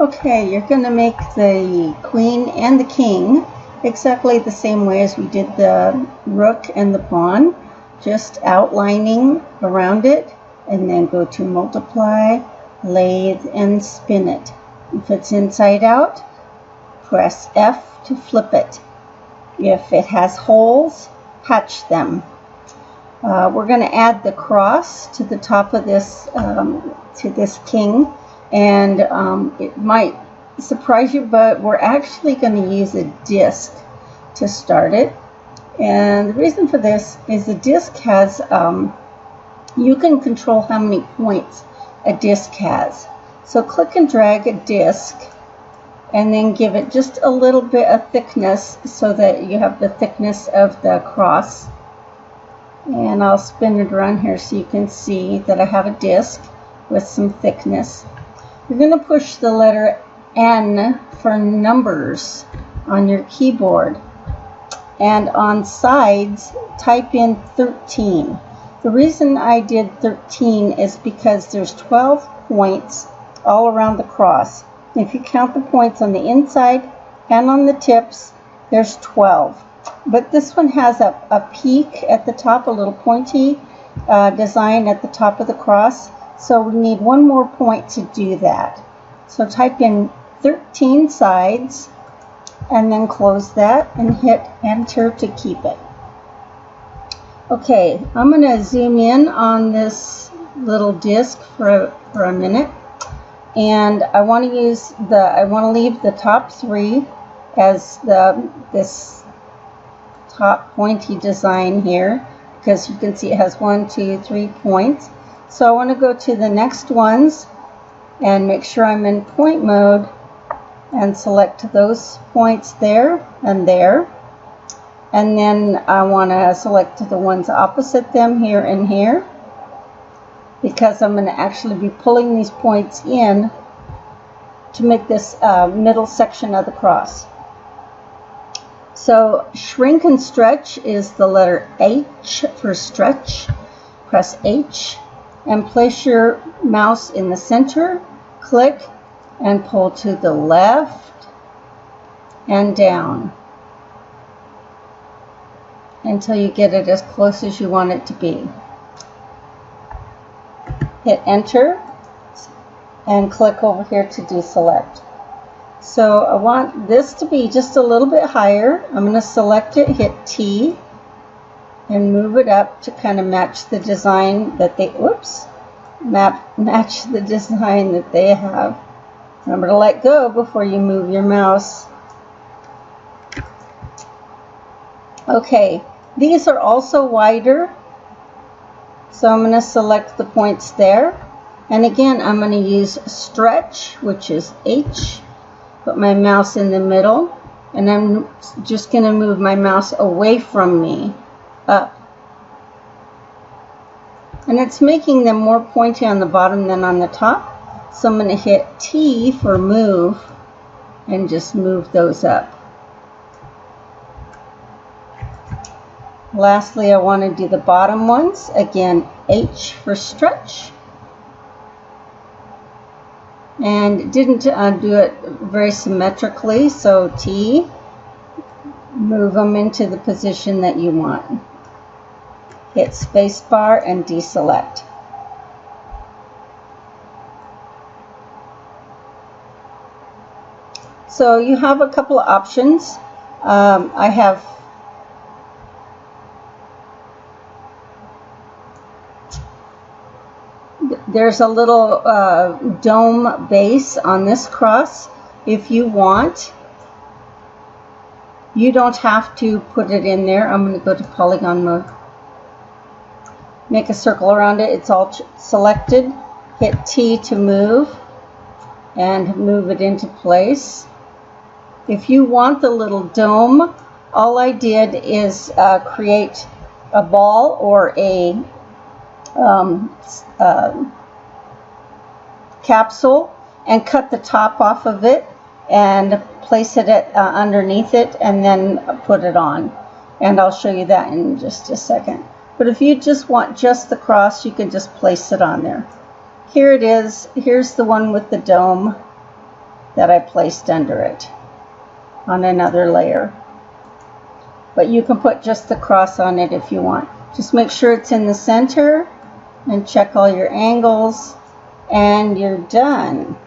Okay, you're going to make the queen and the king exactly the same way as we did the rook and the pawn, just outlining around it, and then go to multiply, lathe, and spin it. If it's inside out, press F to flip it. If it has holes, patch them. We're going to add the cross to the top of this, to this king, and it might surprise you, but we're actually going to use a disc to start it. And the reason for this is the disc has, you can control how many points a disc has. So click and drag a disc, and then give it just a little bit of thickness so that you have the thickness of the cross. And I'll spin it around here so you can see that I have a disc with some thickness. You're going to push the letter N for numbers on your keyboard. And on sides, type in 13. The reason I did 13 is because there's 12 points all around the cross. If you count the points on the inside and on the tips, there's 12. But this one has a peak at the top, a little pointy design at the top of the cross. So we need one more point to do that. So type in 13 sides and then close that and hit enter to keep it. Okay, I'm going to zoom in on this little disc for a minute. And I want to leave the top three as this top pointy design here, because you can see it has 1, 2, 3 points. So I want to go to the next ones and make sure I'm in point mode and select those points there and there. And then I want to select the ones opposite them here and here, because I'm going to actually be pulling these points in to make this middle section of the cross. So shrink and stretch is the letter H for stretch. Press H and place your mouse in the center, click and pull to the left and down until you get it as close as you want it to be. Hit enter and click over here to deselect. So I want this to be just a little bit higher. I'm going to select it, hit T, and move it up to kind of match the design that they, match the design that they have. Remember to let go before you move your mouse. Okay, these are also wider. So I'm going to select the points there. And again, I'm going to use stretch, which is H. Put my mouse in the middle. And I'm just going to move my mouse away from me, up. And it's making them more pointy on the bottom than on the top. So I'm going to hit T for move and just move those up. Lastly, I want to do the bottom ones. Again, H for stretch. And didn't do it very symmetrically, so T. Move them into the position that you want. Hit spacebar and deselect. So you have a couple of options. There's a little dome base on this cross. If you want, you don't have to put it in there. I'm going to go to polygon mode. Make a circle around it. It's all selected. Hit T to move and move it into place. If you want the little dome, all I did is create a ball or a capsule and cut the top off of it and place it underneath it and then put it on. And I'll show you that in just a second. But if you just want just the cross, you can just place it on there. Here it is. Here's the one with the dome. that I placed under it on another layer. But you can put just the cross on it if you want. Just make sure it's in the center and check all your angles, and you're done.